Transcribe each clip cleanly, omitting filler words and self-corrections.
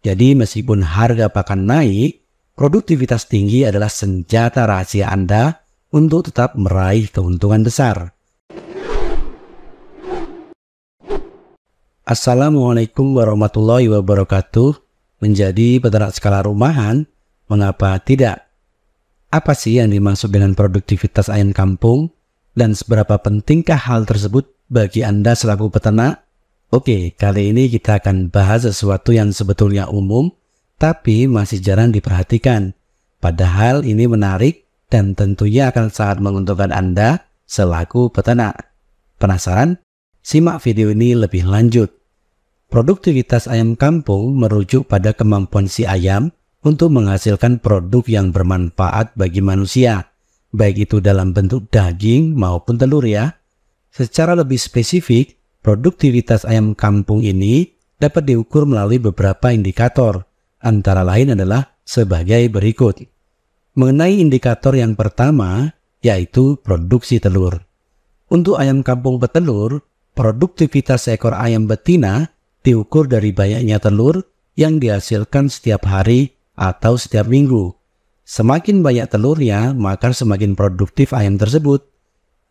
Jadi meskipun harga pakan naik, produktivitas tinggi adalah senjata rahasia Anda untuk tetap meraih keuntungan besar. Assalamualaikum warahmatullahi wabarakatuh. Menjadi peternak skala rumahan, mengapa tidak? Apa sih yang dimaksud dengan produktivitas ayam kampung? Dan seberapa pentingkah hal tersebut bagi Anda selaku peternak? Oke, kali ini kita akan bahas sesuatu yang sebetulnya umum, tapi masih jarang diperhatikan. Padahal ini menarik dan tentunya akan sangat menguntungkan Anda selaku peternak. Penasaran? Simak video ini lebih lanjut. Produktivitas ayam kampung merujuk pada kemampuan si ayam untuk menghasilkan produk yang bermanfaat bagi manusia, baik itu dalam bentuk daging maupun telur ya. Secara lebih spesifik, produktivitas ayam kampung ini dapat diukur melalui beberapa indikator, antara lain adalah sebagai berikut. Mengenai indikator yang pertama, yaitu produksi telur. Untuk ayam kampung petelur, produktivitas seekor ayam betina diukur dari banyaknya telur yang dihasilkan setiap hari atau setiap minggu. Semakin banyak telurnya, maka semakin produktif ayam tersebut.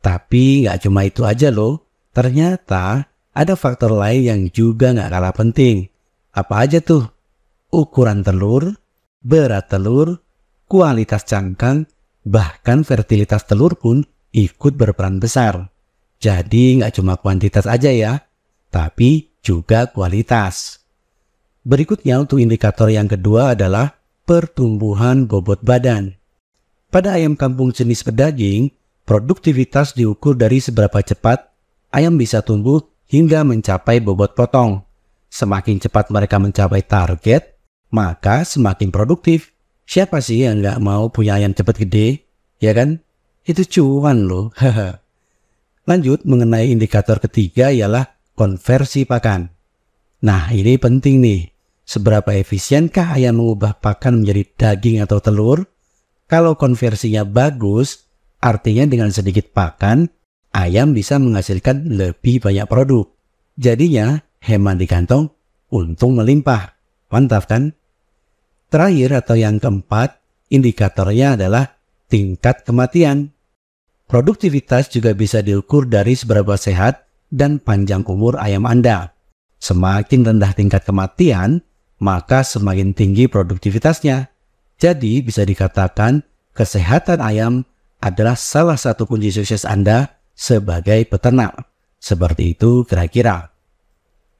Tapi nggak cuma itu aja loh, ternyata ada faktor lain yang juga nggak kalah penting. Apa aja tuh? Ukuran telur, berat telur, kualitas cangkang, bahkan fertilitas telur pun ikut berperan besar. Jadi nggak cuma kuantitas aja ya, tapi juga kualitas. Berikutnya untuk indikator yang kedua adalah pertumbuhan bobot badan. Pada ayam kampung jenis pedaging, produktivitas diukur dari seberapa cepat ayam bisa tumbuh hingga mencapai bobot potong. Semakin cepat mereka mencapai target, maka semakin produktif. Siapa sih yang nggak mau punya ayam cepat gede? Ya kan? Itu cuan loh. Lanjut mengenai indikator ketiga ialah konversi pakan. Nah, ini penting nih. Seberapa efisienkah ayam mengubah pakan menjadi daging atau telur? Kalau konversinya bagus, artinya dengan sedikit pakan, ayam bisa menghasilkan lebih banyak produk. Jadinya, hemat di kantong, untung melimpah. Mantap kan? Terakhir atau yang keempat, indikatornya adalah tingkat kematian. Produktivitas juga bisa diukur dari seberapa sehat dan panjang umur ayam Anda. Semakin rendah tingkat kematian, maka semakin tinggi produktivitasnya. Jadi bisa dikatakan kesehatan ayam adalah salah satu kunci sukses Anda sebagai peternak. Seperti itu kira-kira.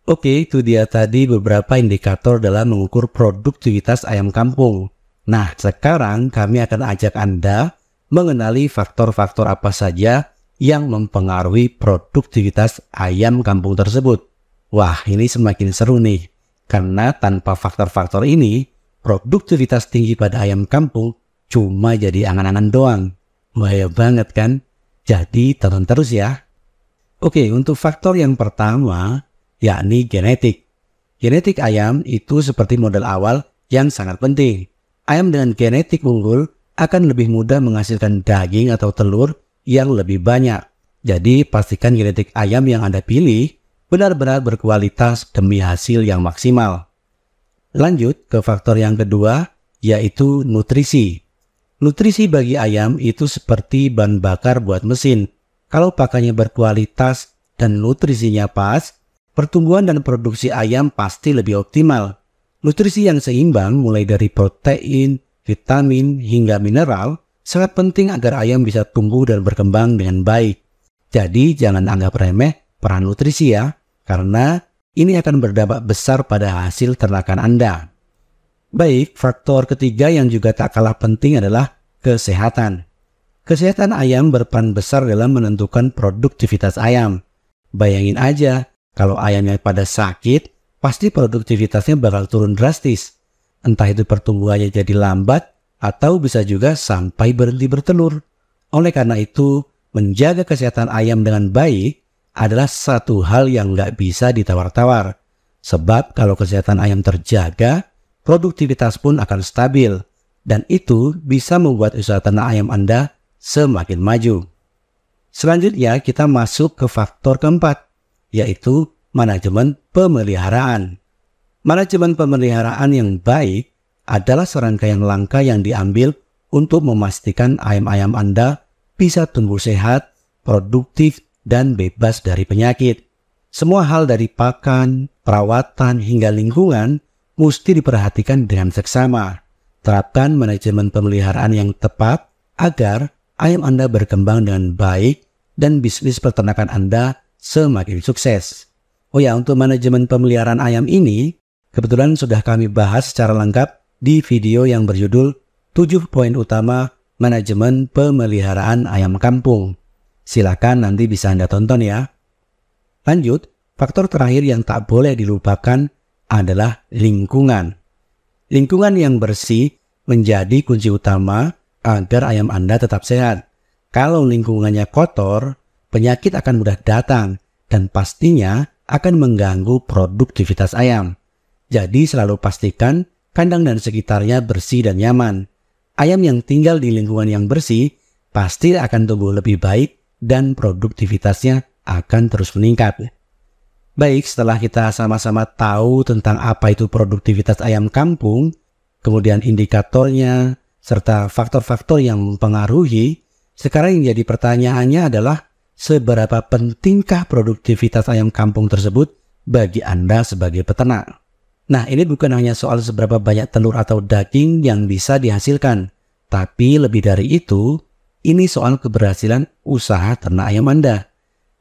Oke, itu dia tadi beberapa indikator dalam mengukur produktivitas ayam kampung. Nah, sekarang kami akan ajak Anda mengenali faktor-faktor apa saja yang mempengaruhi produktivitas ayam kampung tersebut. Wah, ini semakin seru nih. Karena tanpa faktor-faktor ini, produktivitas tinggi pada ayam kampung cuma jadi angan-angan doang. Bahaya banget kan? Jadi tonton terus ya. Oke, untuk faktor yang pertama, yakni genetik. Genetik ayam itu seperti modal awal yang sangat penting. Ayam dengan genetik unggul akan lebih mudah menghasilkan daging atau telur yang lebih banyak. Jadi pastikan genetik ayam yang Anda pilih benar-benar berkualitas demi hasil yang maksimal. Lanjut ke faktor yang kedua, yaitu nutrisi. Nutrisi bagi ayam itu seperti bahan bakar buat mesin. Kalau pakannya berkualitas dan nutrisinya pas, pertumbuhan dan produksi ayam pasti lebih optimal. Nutrisi yang seimbang mulai dari protein, vitamin, hingga mineral sangat penting agar ayam bisa tumbuh dan berkembang dengan baik. Jadi jangan anggap remeh peran nutrisi ya, karena ini akan berdampak besar pada hasil ternakan Anda. Baik, faktor ketiga yang juga tak kalah penting adalah kesehatan. Kesehatan ayam berperan besar dalam menentukan produktivitas ayam. Bayangin aja, kalau ayamnya pada sakit, pasti produktivitasnya bakal turun drastis. Entah itu pertumbuhannya jadi lambat, atau bisa juga sampai berhenti bertelur. Oleh karena itu, menjaga kesehatan ayam dengan baik adalah satu hal yang nggak bisa ditawar-tawar. Sebab kalau kesehatan ayam terjaga, produktivitas pun akan stabil. Dan itu bisa membuat usaha ternak ayam Anda semakin maju. Selanjutnya kita masuk ke faktor keempat, yaitu manajemen pemeliharaan. Manajemen pemeliharaan yang baik adalah serangkaian langkah yang diambil untuk memastikan ayam-ayam Anda bisa tumbuh sehat, produktif, dan bebas dari penyakit. Semua hal dari pakan, perawatan, hingga lingkungan mesti diperhatikan dengan seksama. Terapkan manajemen pemeliharaan yang tepat agar ayam Anda berkembang dengan baik dan bisnis peternakan Anda semakin sukses. Oh ya, untuk manajemen pemeliharaan ayam ini, kebetulan sudah kami bahas secara lengkap di video yang berjudul 7 poin utama manajemen pemeliharaan ayam kampung. Silakan nanti bisa Anda tonton ya. Lanjut, faktor terakhir yang tak boleh dilupakan adalah lingkungan. Lingkungan yang bersih menjadi kunci utama agar ayam Anda tetap sehat. Kalau lingkungannya kotor, penyakit akan mudah datang dan pastinya akan mengganggu produktivitas ayam. Jadi selalu pastikan kandang dan sekitarnya bersih dan nyaman. Ayam yang tinggal di lingkungan yang bersih pasti akan tumbuh lebih baik dan produktivitasnya akan terus meningkat. Baik, setelah kita sama-sama tahu tentang apa itu produktivitas ayam kampung, kemudian indikatornya, serta faktor-faktor yang mempengaruhi, sekarang yang jadi pertanyaannya adalah seberapa pentingkah produktivitas ayam kampung tersebut bagi Anda sebagai peternak? Nah, ini bukan hanya soal seberapa banyak telur atau daging yang bisa dihasilkan, tapi lebih dari itu, ini soal keberhasilan usaha ternak ayam Anda.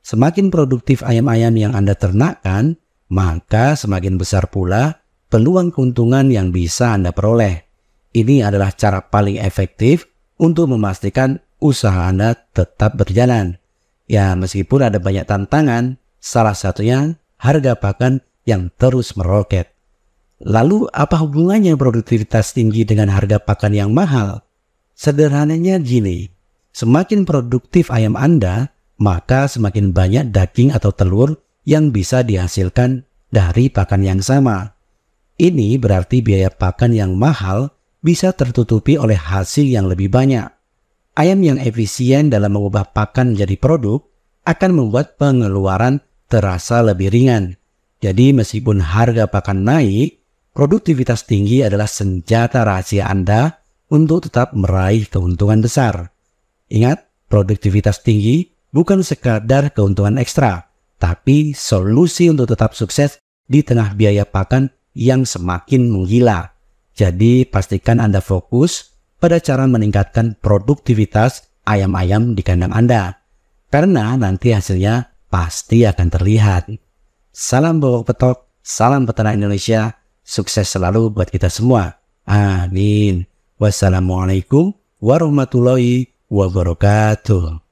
Semakin produktif ayam-ayam yang Anda ternakkan, maka semakin besar pula peluang keuntungan yang bisa Anda peroleh. Ini adalah cara paling efektif untuk memastikan usaha Anda tetap berjalan. Ya, meskipun ada banyak tantangan, salah satunya harga pakan yang terus meroket. Lalu apa hubungannya produktivitas tinggi dengan harga pakan yang mahal? Sederhananya gini, semakin produktif ayam Anda, maka semakin banyak daging atau telur yang bisa dihasilkan dari pakan yang sama. Ini berarti biaya pakan yang mahal bisa tertutupi oleh hasil yang lebih banyak. Ayam yang efisien dalam mengubah pakan menjadi produk akan membuat pengeluaran terasa lebih ringan. Jadi meskipun harga pakan naik, produktivitas tinggi adalah senjata rahasia Anda untuk tetap meraih keuntungan besar. Ingat, produktivitas tinggi bukan sekadar keuntungan ekstra, tapi solusi untuk tetap sukses di tengah biaya pakan yang semakin menggila. Jadi pastikan Anda fokus pada cara meningkatkan produktivitas ayam-ayam di kandang Anda. Karena nanti hasilnya pasti akan terlihat. Salam bobok petok, salam peternak Indonesia, sukses selalu buat kita semua. Amin. Wassalamualaikum warahmatullahi wabarakatuh.